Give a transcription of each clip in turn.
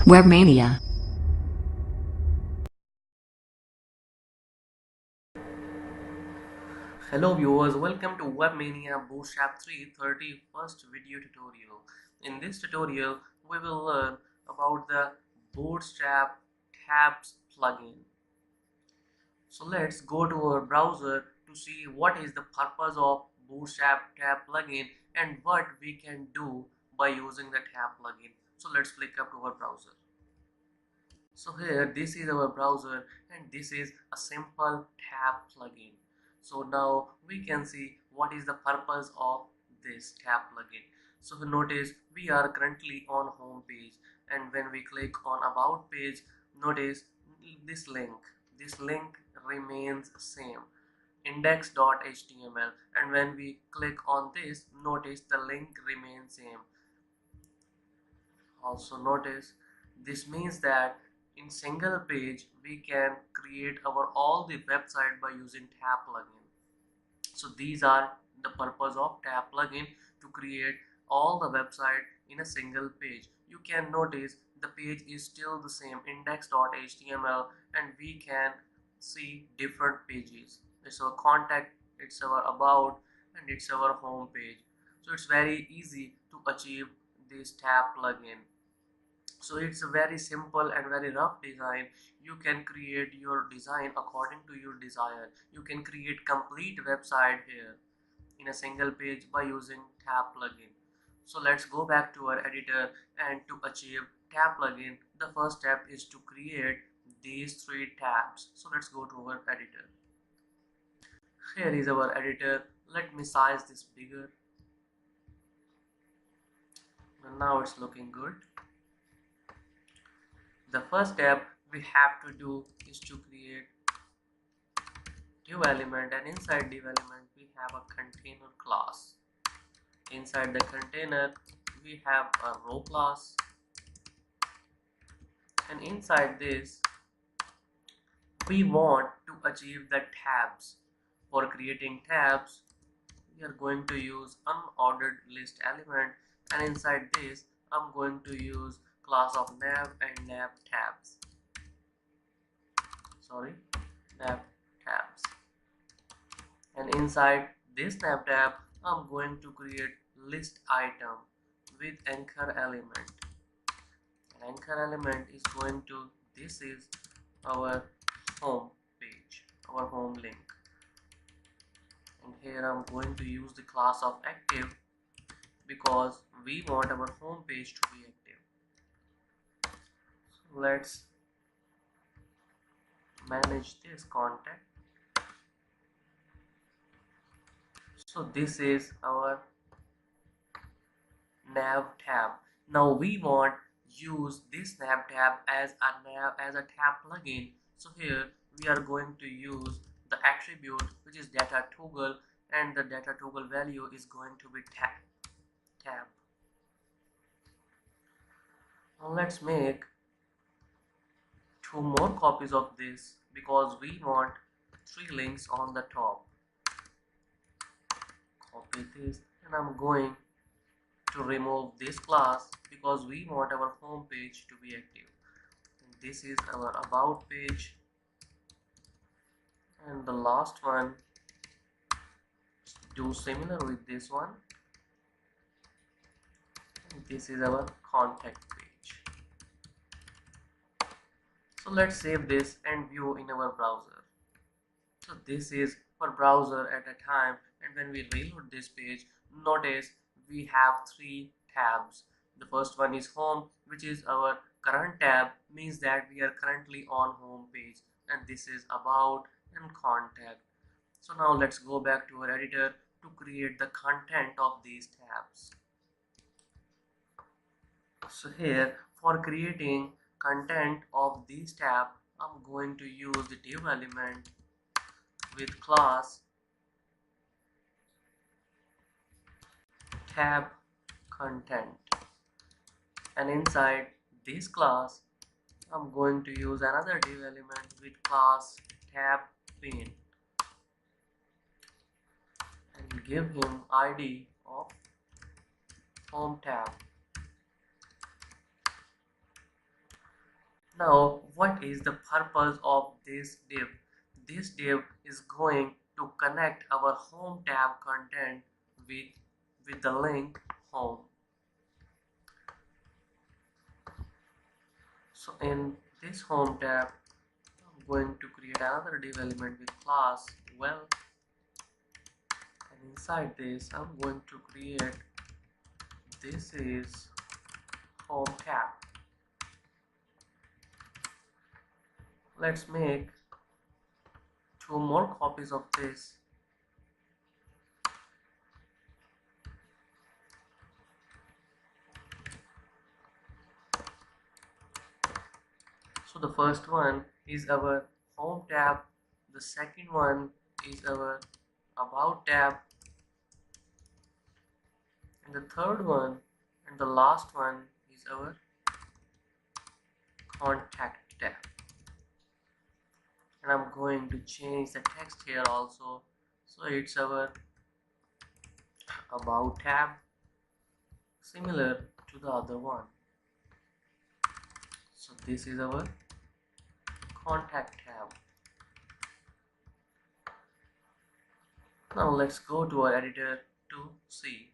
Webmania. Hello viewers, welcome to Webmania Bootstrap 31st video tutorial. In this tutorial, we will learn about the Bootstrap Tabs plugin. So let's go to our browser to see what is the purpose of Bootstrap Tab plugin and what we can do by using the tab plugin. So let's click up to our browser. So here this is our browser and this is a simple tab plugin. So now we can see what is the purpose of this tab plugin. So notice we are currently on home page, and when we click on about page, notice this link. This link remains same, index.html, and when we click on this, notice the link remains same. Also notice this means that in single page we can create our all the website by using tab plugin. So these are the purpose of tab plugin, to create all the website in a single page. You can notice the page is still the same, index.html, and we can see different pages. It's our contact, it's our about, and it's our home page. So it's very easy to achieve this tab plugin. So it's a very simple and very rough design. You can create your design according to your desire. You can create complete website here in a single page by using tab plugin. So let's go back to our editor, and to achieve tab plugin, the first step is to create these three tabs. So let's go to our editor. Here is our editor. Let me size this bigger, and now it's looking good. The first step we have to do is to create div element, and inside div element we have a container class. Inside the container we have a row class, and inside this we want to achieve the tabs. For creating tabs, we are going to use unordered list element, and inside this I'm going to use class of nav and nav tabs. Sorry, nav tabs. And inside this nav tab I'm going to create list item with anchor element. An anchor element is going to, this is our home page, our home link, and here I'm going to use the class of active because we want our home page to be active. So let's manage this contact. So this is our nav tab. Now we want use this nav tab as a tab plugin. So here we are going to use the attribute which is data toggle, and the data toggle value is going to be tab. Now let's make two more copies of this because we want three links on the top. Copy this, and I'm going to remove this class because we want our home page to be active. And this is our about page, and the last one, do similar with this one, and this is our contact page. So let's save this and view in our browser. So this is for browser at a time, and when we reload this page, notice we have three tabs. The first one is home, which is our current tab, means that we are currently on home page, and this is about and contact. So now let's go back to our editor to create the content of these tabs. So here for creating content of these tab, I'm going to use the div element with class tab content, and inside this class I'm going to use another div element with class tab pane and give him ID of home tab. Now, what is the purpose of this div? This div is going to connect our home tab content with, with the link home. So in this home tab, I'm going to create another div element with class well, and inside this I'm going to create, this is home tab. Let's make 2 more copies of this. So the first one is our home tab, the second one is our about tab, and the third one and the last one is our contact tab. And I'm going to change the text here also, so it's our about tab, similar to the other one. So this is our contact tab. Now let's go to our editor to see.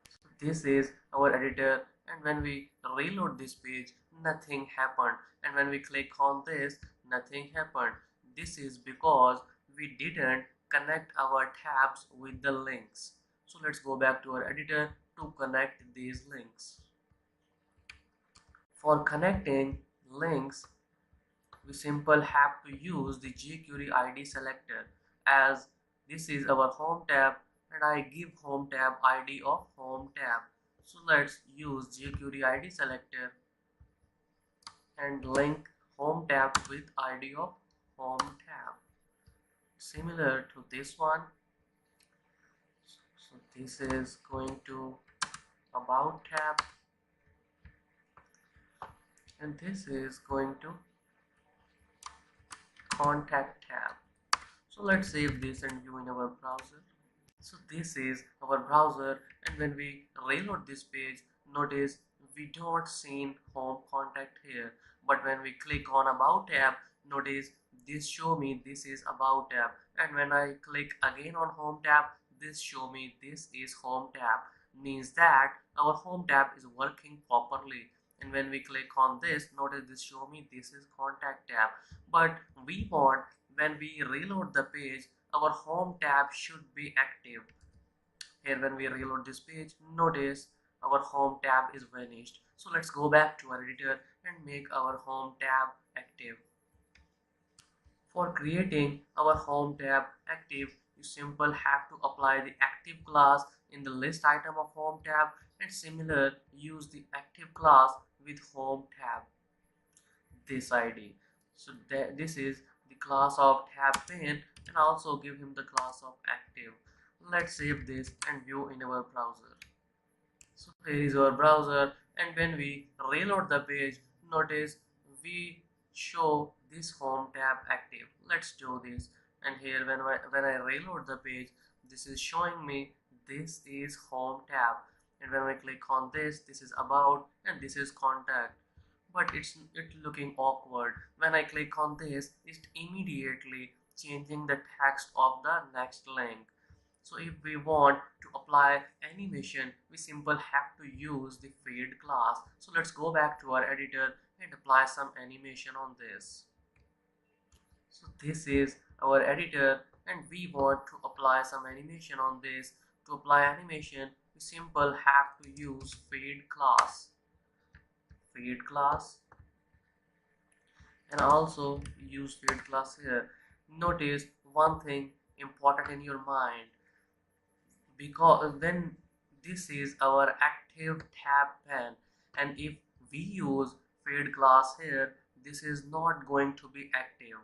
So this is our editor, and when we reload this page, nothing happened, and when we click on this, nothing happened. This is because we didn't connect our tabs with the links. So let's go back to our editor to connect these links. For connecting links, we simply have to use the jQuery ID selector, as this is our home tab and I give home tab ID of home tab. So let's use jQuery ID selector and link home tab with ID of home tab, similar to this one. So this is going to about tab, and this is going to contact tab. So let's save this and view in our browser. So this is our browser, and when we reload this page, notice we don't see home contact here, but when we click on about tab, notice this show me this is about tab, and when I click again on home tab, this show me this is home tab, means that our home tab is working properly. And when we click on this, notice this show me this is contact tab, but we want, when we reload the page, our home tab should be active. Here when we reload this page, notice our home tab is vanished. So let's go back to our editor and make our home tab active. For creating our home tab active, you simply have to apply the active class in the list item of home tab, and similar use the active class with home tab, this ID. So this is the class of tab pane, and also give him the class of active. Let's save this and view in our browser. So here is our browser, and when we reload the page, notice we show this home tab active. Let's do this, and here when I reload the page, this is showing me this is home tab, and when I click on this, this is about and this is contact. But it's looking awkward. When I click on this, it's immediately changing the text of the next link. So if we want to apply animation, we simply have to use the fade class. So let's go back to our editor and apply some animation on this. So this is our editor, and we want to apply some animation on this. To apply animation, we simply have to use fade class. Fade class, and also use fade class here. Notice one thing important in your mind, because when this is our active tab pen, and if we use fade class here, this is not going to be active.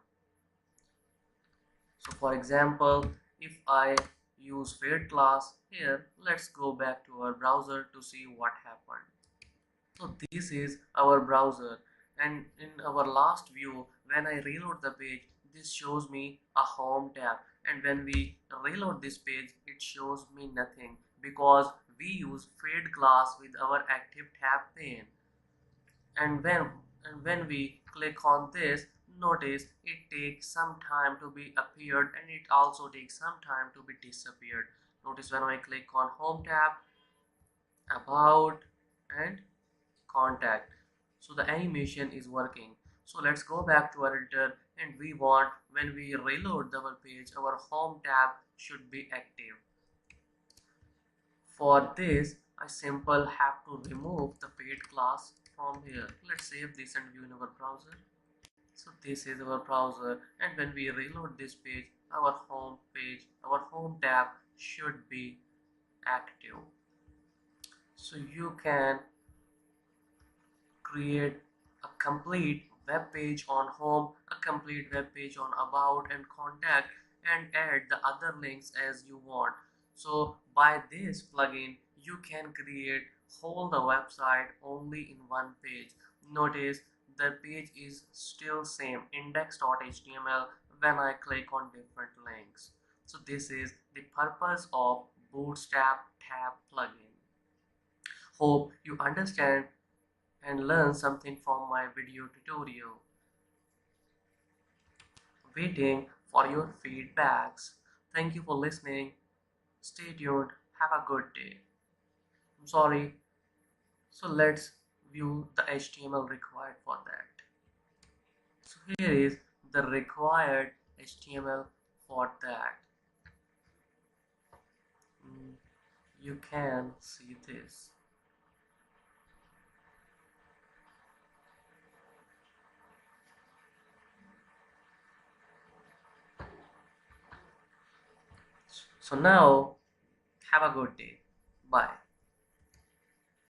So for example, if I use fade class here, let's go back to our browser to see what happened. So this is our browser, and in our last view, when I reload the page, this shows me a home tab, and when we reload this page, it shows me nothing, because we use fade class with our active tab pane. And and when we click on this, notice it takes some time to be appeared and it also takes some time to be disappeared. Notice when I click on home tab, about, and contact, so the animation is working. So let's go back to our editor, and we want, when we reload our page, our home tab should be active. For this, I simply have to remove the paid class from here. Let's save this and view in our browser. So this is our browser, and when we reload this page, our home tab should be active. So you can create a complete web page on home, a complete web page on about and contact, and add the other links as you want. So by this plugin, you can create whole the website only in one page. Notice the page is still same index.html when I click on different links. So this is the purpose of Bootstrap Tab plugin. Hope you understand and learn something from my video tutorial. Waiting for your feedbacks. Thank you for listening. Stay tuned. Have a good day. I'm sorry. So let's view the HTML required for that. So here is the required HTML for that. You can see this. So now have a good day. Bye.